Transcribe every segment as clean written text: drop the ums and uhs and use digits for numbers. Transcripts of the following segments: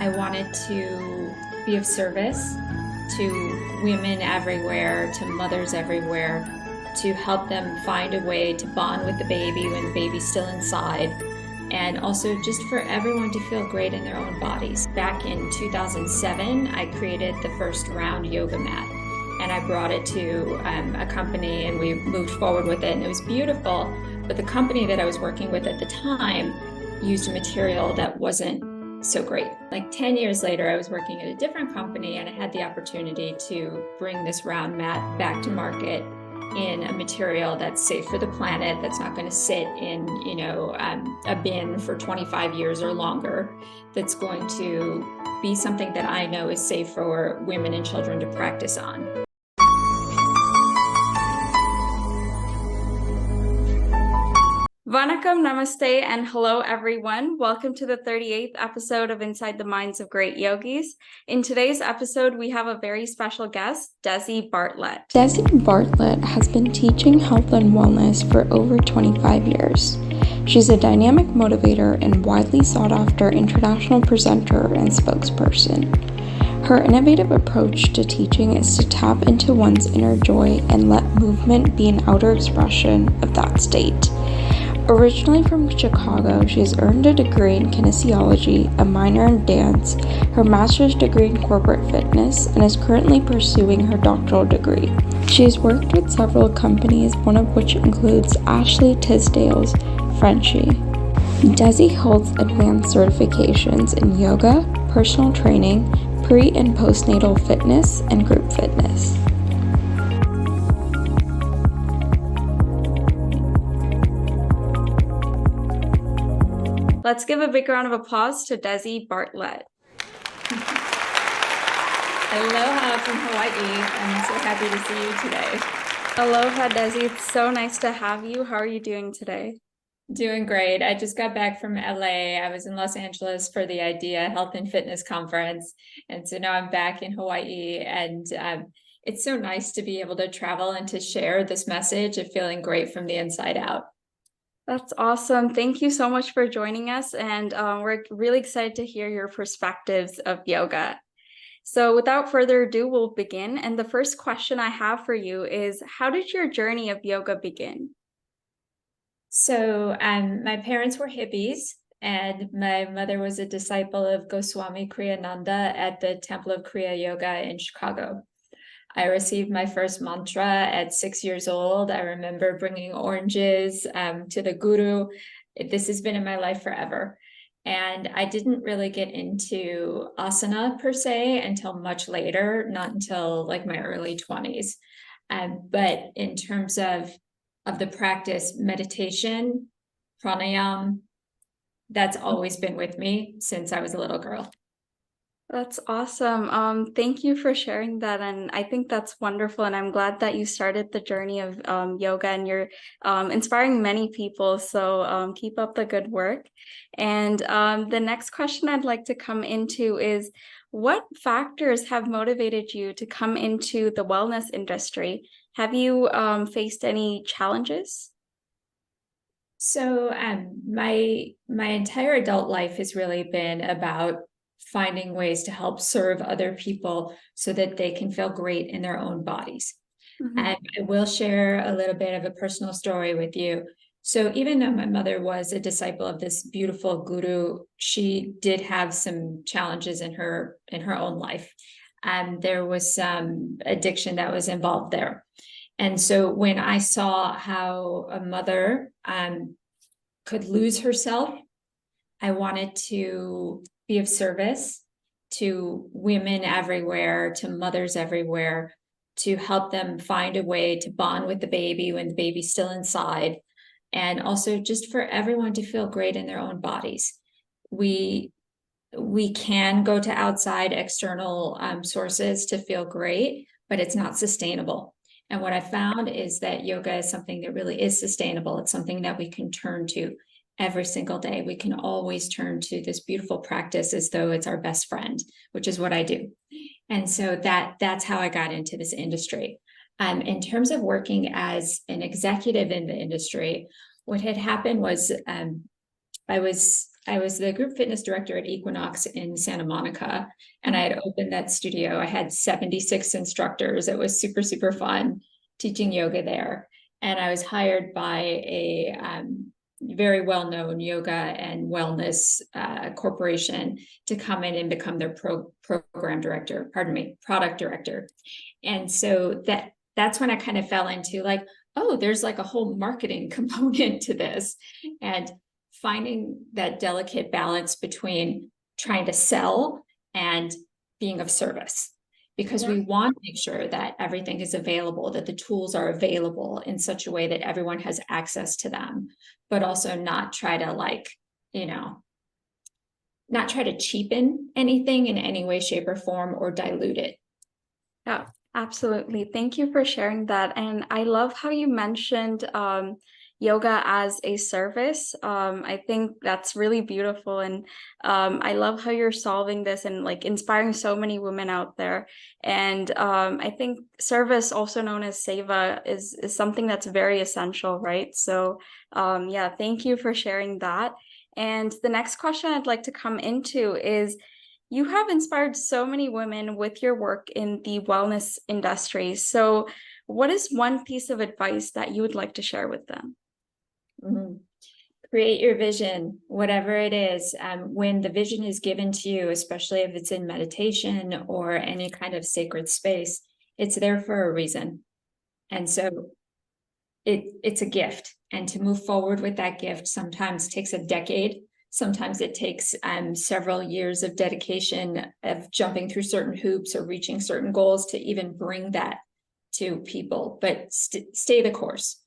I wanted to be of service to women everywhere, to mothers everywhere, to help them find a way to bond with the baby when the baby's still inside, and also just for everyone to feel great in their own bodies. Back in 2007, I created the first round yoga mat, and I brought it to a company, and we moved forward with it, and it was beautiful. But the company that I was working with at the time used a material that wasn't so great. Like 10 years later, I was working at a different company, and I had the opportunity to bring this round mat back to market in a material that's safe for the planet, that's not going to sit in, a bin for 25 years or longer, that's going to be something that I know is safe for women and children to practice on. Vanakkam, Namaste, and hello everyone. Welcome to the 38th episode of Inside the Minds of Great Yogis. In today's episode, we have a very special guest, Desi Bartlett. Desi Bartlett has been teaching health and wellness for over 25 years. She's a dynamic motivator and widely sought after international presenter and spokesperson. Her innovative approach to teaching is to tap into one's inner joy and let movement be an outer expression of that state. Originally from Chicago, she has earned a degree in Kinesiology, a minor in dance, her master's degree in corporate fitness, and is currently pursuing her doctoral degree. She has worked with several companies, one of which includes Ashley Tisdale's Frenshe. Desi holds advanced certifications in yoga, personal training, pre- and postnatal fitness, and group fitness. Let's give a big round of applause to Desi Bartlett. Aloha from Hawaii. I'm so happy to see you today. Aloha, Desi. It's so nice to have you. How are you doing today? Doing great. I just got back from LA. I was in Los Angeles for the IDEA Health and Fitness Conference. And so now I'm back in Hawaii. And it's so nice to be able to travel and to share this message of feeling great from the inside out. That's awesome. Thank you so much for joining us. And we're really excited to hear your perspectives of yoga. So without further ado, we'll begin. And the first question I have for you is, how did your journey of yoga begin? So my parents were hippies, and my mother was a disciple of Goswami Kriyananda at the Temple of Kriya Yoga in Chicago. I received my first mantra at 6 years old. I remember bringing oranges to the guru. This has been in my life forever. And I didn't really get into asana per se until much later, not until like my early 20s. But in terms of the practice, meditation, pranayam, that's always been with me since I was a little girl. That's awesome. Thank you for sharing that. And I think that's wonderful. And I'm glad that you started the journey of yoga, and you're inspiring many people. So keep up the good work. And the next question I'd like to come into is, what factors have motivated you to come into the wellness industry? Have you faced any challenges? So my entire adult life has really been about finding ways to help serve other people so that they can feel great in their own bodies. Mm-hmm. And I will share a little bit of a personal story with you. So even though my mother was a disciple of this beautiful guru, she did have some challenges in her own life. And there was some addiction that was involved there. And so when I saw how a mother could lose herself, I wanted to be of service to women everywhere, to mothers everywhere, to help them find a way to bond with the baby when the baby's still inside, and also just for everyone to feel great in their own bodies. We can go to outside external sources to feel great, but it's not sustainable. And what I found is that yoga is something that really is sustainable. It's something that we can turn to every single day. We can always turn to this beautiful practice as though it's our best friend, which is what I do. And so that's how I got into this industry. In terms of working as an executive in the industry, what had happened was I was I was the group fitness director at Equinox in Santa Monica, and I had opened that studio. I had 76 instructors. It was super, super fun teaching yoga there. And I was hired by a very well-known yoga and wellness corporation to come in and become their product director. And so that's when I kind of fell into like, oh, there's like a whole marketing component to this, and finding that delicate balance between trying to sell and being of service, because we want to make sure that everything is available, that the tools are available in such a way that everyone has access to them, but also not try to not try to cheapen anything in any way, shape, or form, or dilute it. Yeah, absolutely. Thank you for sharing that. And I love how you mentioned yoga as a service. I think that's really beautiful. And I love how you're solving this and like inspiring so many women out there. And I think service, also known as seva, is something that's very essential, right? So yeah, thank you for sharing that. And the next question I'd like to come into is, you have inspired so many women with your work in the wellness industry. So what is one piece of advice that you would like to share with them? Mm-hmm. Create your vision, whatever it is. When the vision is given to you, especially if it's in meditation or any kind of sacred space, it's there for a reason. And so it's a gift. And to move forward with that gift sometimes takes a decade. Sometimes it takes several years of dedication, of jumping through certain hoops or reaching certain goals to even bring that to people, but stay the course.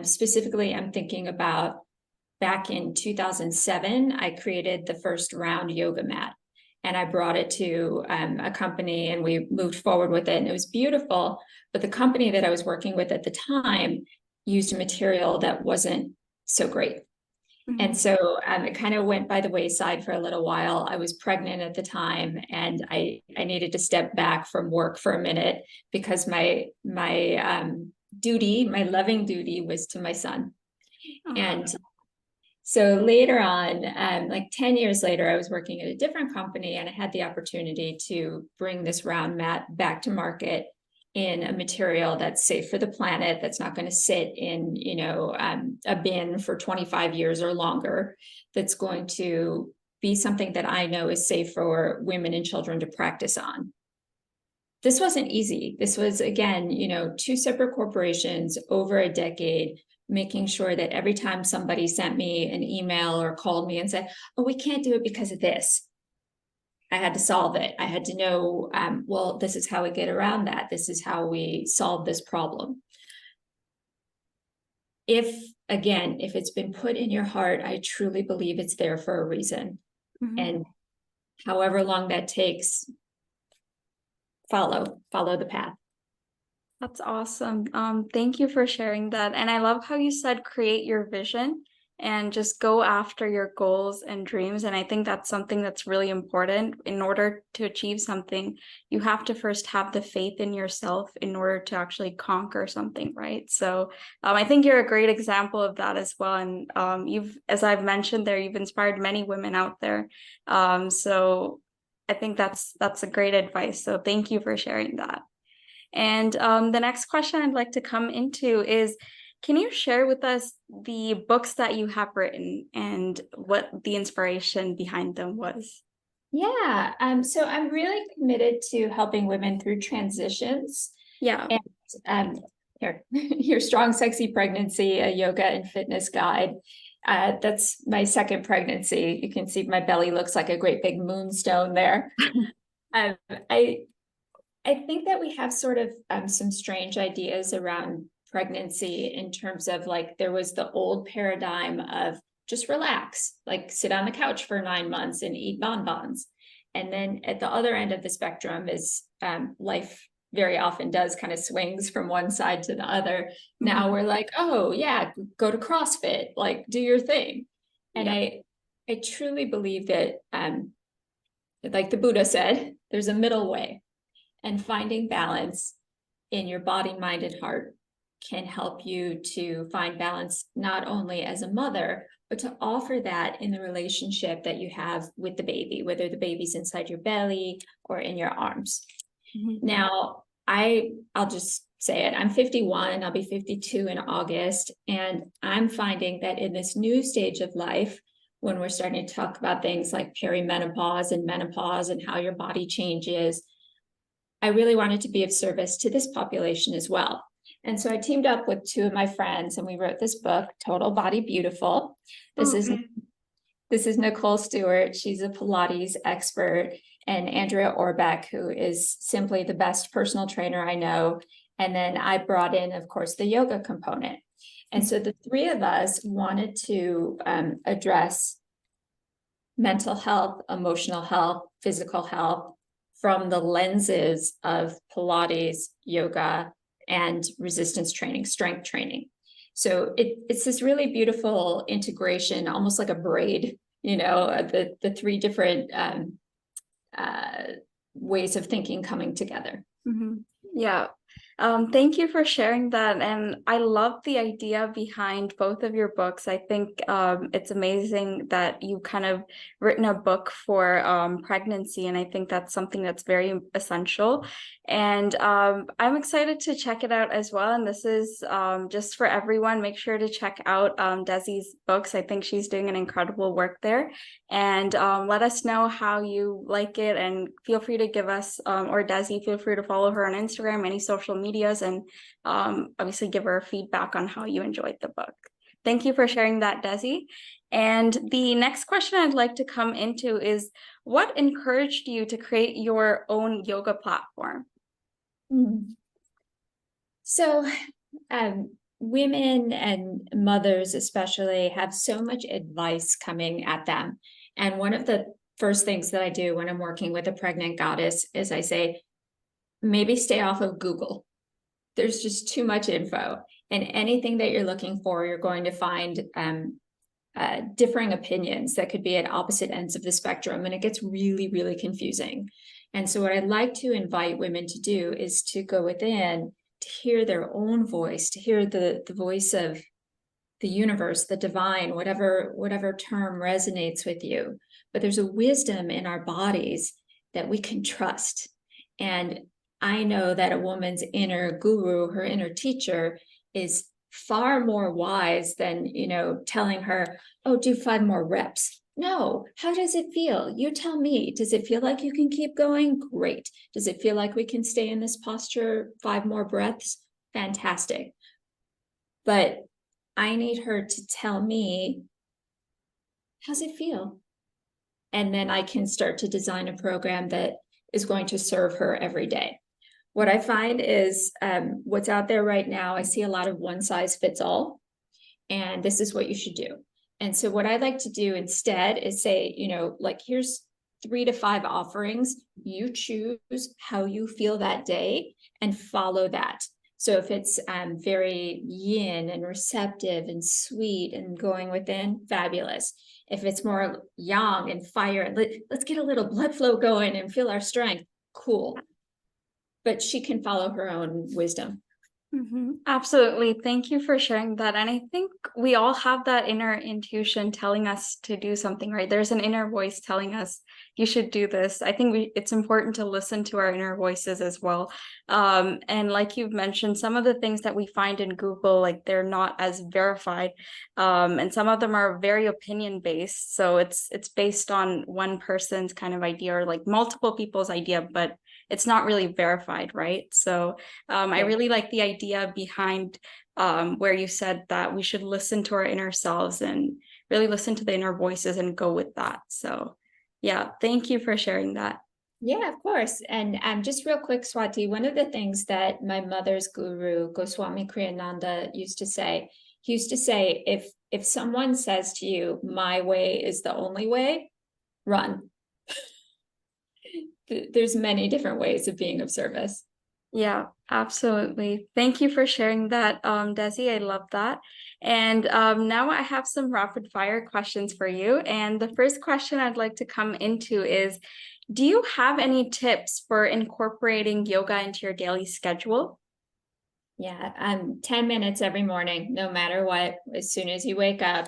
Specifically, I'm thinking about back in 2007, I created the first round yoga mat, and I brought it to a company, and we moved forward with it, and it was beautiful. But the company that I was working with at the time used a material that wasn't so great. Mm-hmm. And so it kind of went by the wayside for a little while. I was pregnant at the time, and I needed to step back from work for a minute because my duty, my loving duty, was to my son. And so later on, like 10 years later, I was working at a different company, and I had the opportunity to bring this round mat back to market in a material that's safe for the planet, that's not going to sit in, a bin for 25 years or longer, that's going to be something that I know is safe for women and children to practice on. This wasn't easy. This was, again, two separate corporations over a decade, making sure that every time somebody sent me an email or called me and said, oh, we can't do it because of this, I had to solve it. I had to know, well, this is how we get around that. This is how we solve this problem. If it's been put in your heart, I truly believe it's there for a reason. Mm-hmm. And however long that takes, follow the path. That's awesome. Thank you for sharing that. And I love how you said create your vision and just go after your goals and dreams. And I think that's something that's really important. In order to achieve something, you have to first have the faith in yourself in order to actually conquer something, right? So I think you're a great example of that as well. And as I've mentioned there, you've inspired many women out there. So I think that's a great advice. So thank you for sharing that. And the next question I'd like to come into is, can you share with us the books that you have written and what the inspiration behind them was? Yeah, so I'm really committed to helping women through transitions. Yeah. And your Strong, Sexy Pregnancy, a yoga and fitness guide. That's my second pregnancy. You can see my belly looks like a great big moonstone there. I think that we have sort of some strange ideas around pregnancy in terms of, like, there was the old paradigm of just relax, like sit on the couch for 9 months and eat bonbons. And then at the other end of the spectrum is life very often does kind of swings from one side to the other. Mm-hmm. Now we're like, oh yeah, go to CrossFit, like do your thing. And I truly believe that, like the Buddha said, there's a middle way. And finding balance in your body, mind, and heart can help you to find balance not only as a mother, but to offer that in the relationship that you have with the baby, whether the baby's inside your belly or in your arms. Now, I'll just say it. I'm 51. I'll be 52 in August. And I'm finding that in this new stage of life, when we're starting to talk about things like perimenopause and menopause and how your body changes, I really wanted to be of service to this population as well. And so I teamed up with two of my friends and we wrote this book, Total Body Beautiful. This is Nicole Stewart. She's a Pilates expert, and Andrea Orbeck, who is simply the best personal trainer I know. And then I brought in, of course, the yoga component. And so the three of us wanted to address mental health, emotional health, physical health from the lenses of Pilates, yoga, and resistance training, strength training. So it's this really beautiful integration, almost like a braid, the three different ways of thinking coming together. Yeah. Thank you for sharing that. And I love the idea behind both of your books. I think it's amazing that you kind of written a book for pregnancy. And I think that's something that's very essential. And I'm excited to check it out as well. And this is just for everyone. Make sure to check out Desi's books. I think she's doing an incredible work there. And let us know how you like it. And feel free to give us, or Desi, feel free to follow her on Instagram, any social medias, and obviously give her feedback on how you enjoyed the book. Thank you for sharing that, Desi. And the next question I'd like to come into is, what encouraged you to create your own yoga platform? So women and mothers especially have so much advice coming at them. And one of the first things that I do when I'm working with a pregnant goddess is I say, maybe stay off of Google. There's just too much info. And anything that you're looking for, you're going to find differing opinions that could be at opposite ends of the spectrum. And it gets really, really confusing. And so what I'd like to invite women to do is to go within, to hear their own voice, to hear the voice of the universe, the divine, whatever term resonates with you. But there's a wisdom in our bodies that we can trust. And I know that a woman's inner guru, her inner teacher, is far more wise than, telling her, oh, do 5 more reps. No, how does it feel? You tell me. Does it feel like you can keep going? Great. Does it feel like we can stay in this posture 5 more breaths? Fantastic. But I need her to tell me, how's it feel? And then I can start to design a program that is going to serve her every day. What I find is what's out there right now, I see a lot of one size fits all, and this is what you should do. And so what I like to do instead is say, here's 3 to 5 offerings. You choose how you feel that day and follow that. So if it's very yin and receptive and sweet and going within, fabulous. If it's more yang and fire, let's get a little blood flow going and feel our strength, cool. But she can follow her own wisdom. Absolutely. Thank you for sharing that. And I think we all have that inner intuition telling us to do something, right? There's an inner voice telling us you should do this. I think it's important to listen to our inner voices as well. And like you've mentioned, some of the things that we find in Google, like they're not as verified. And some of them are very opinion based. So it's based on one person's kind of idea or like multiple people's idea, but it's not really verified, right? So I really like the idea behind where you said that we should listen to our inner selves and really listen to the inner voices and go with that. So yeah, thank you for sharing that. Yeah, of course. And just real quick, Swati, one of the things that my mother's guru, Goswami Kriyananda, used to say, if someone says to you, my way is the only way, run. There's many different ways of being of service. Yeah, absolutely. Thank you for sharing that, Desi. I love that. And now I have some rapid fire questions for you. And the first question I'd like to come into is, do you have any tips for incorporating yoga into your daily schedule? Yeah, 10 minutes every morning, no matter what, as soon as you wake up.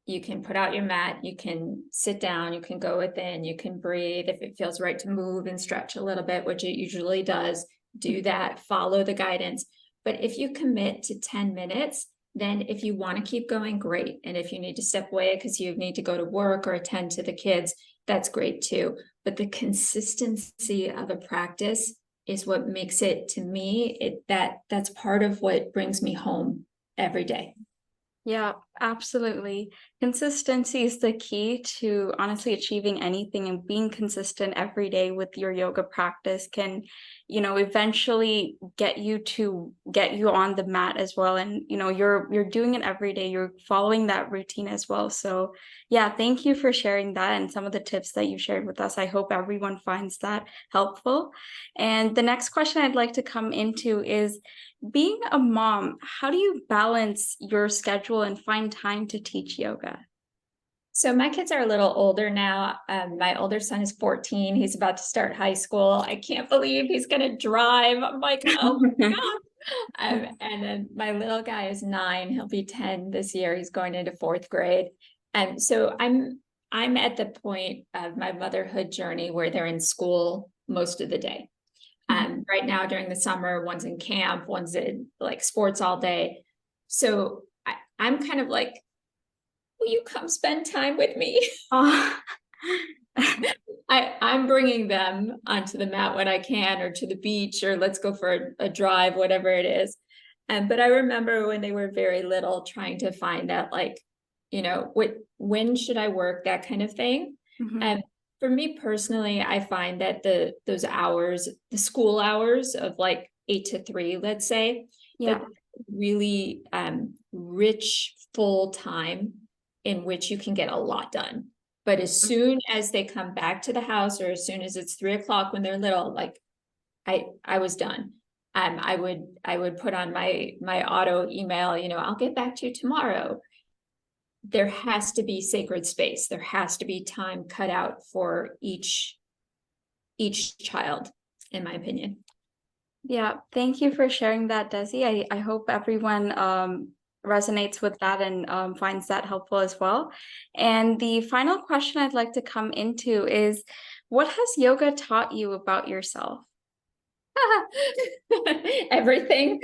you can put out your mat, you can sit down, you can go within, you can breathe. If it feels right to move and stretch a little bit, which it usually does, do that, follow the guidance. But if you commit to 10 minutes, then if you want to keep going, great. And if you need to step away because you need to go to work or attend to the kids, that's great too. But the consistency of a practice is what makes it, to me, that's part of what brings me home every day. Yeah, absolutely. Consistency is the key to honestly achieving anything, and being consistent every day with your yoga practice can, eventually get you on the mat as well. And, you're doing it every day. You're following that routine as well. So yeah, thank you for sharing that and some of the tips that you shared with us. I hope everyone finds that helpful. And the next question I'd like to come into is, being a mom, how do you balance your schedule and find time to teach yoga? So my kids are a little older now. My older son is 14. He's about to start high school. I can't believe he's going to drive. I'm like, oh my God. And then my little guy is 9. He'll be 10 this year. He's going into 4th grade. And so I'm at the point of my motherhood journey where they're in school most of the day. Right now during the summer, one's in camp, one's in like sports all day. So I'm kind of like, will you come spend time with me? I'm bringing them onto the mat when I can, or to the beach, or let's go for a drive, whatever it is. But I remember when they were very little, trying to find that, like, when should I work, that kind of thing. And for me personally, I find that those hours, the school hours of like 8 to 3, let's say, that really rich, full time in which you can get a lot done. But as soon as they come back to the house, or as soon as it's 3 o'clock when they're little, like I was done. I would put on my auto email, I'll get back to you tomorrow. There has to be sacred space. There has to be time cut out for each child, in my opinion. Yeah, thank you for sharing that, Desi. I hope everyone resonates with that and finds that helpful as well. And the final question I'd like to come into is, what has yoga taught you about yourself? Everything.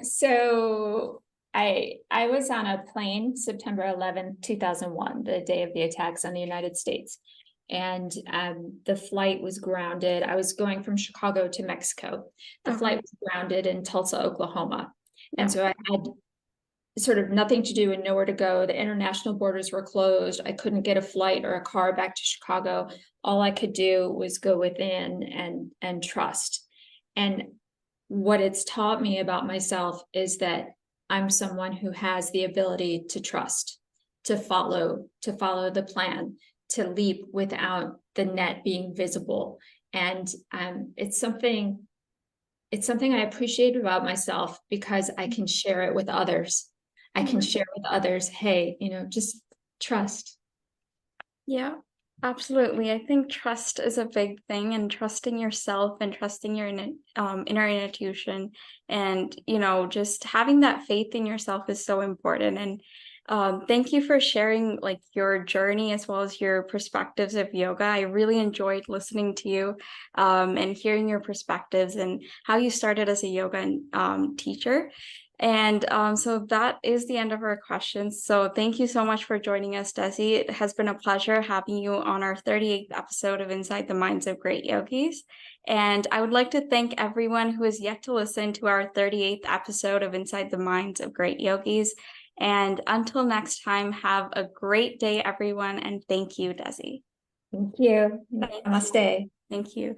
So I was on a plane September 11th, 2001, the day of the attacks on the United States. And the flight was grounded. I was going from Chicago to Mexico. The flight was grounded in Tulsa, Oklahoma. And so I had sort of nothing to do and nowhere to go. The international borders were closed. I couldn't get a flight or a car back to Chicago. All I could do was go within and trust. And what it's taught me about myself is that I'm someone who has the ability to trust, to follow the plan, to leap without the net being visible. And it's something I appreciate about myself, because I can share it with others. I can share with others, hey, just trust. Yeah, absolutely. I think trust is a big thing, and trusting yourself and trusting your inner intuition, and just having that faith in yourself is so important. And thank you for sharing like your journey as well as your perspectives of yoga. I really enjoyed listening to you and hearing your perspectives and how you started as a yoga teacher. And so that is the end of our questions. So thank you so much for joining us, Desi. It has been a pleasure having you on our 38th episode of Inside the Minds of Great Yogis. And I would like to thank everyone who has yet to listen to our 38th episode of Inside the Minds of Great Yogis. And until next time, have a great day, everyone. And thank you, Desi. Thank you. Namaste. Thank you.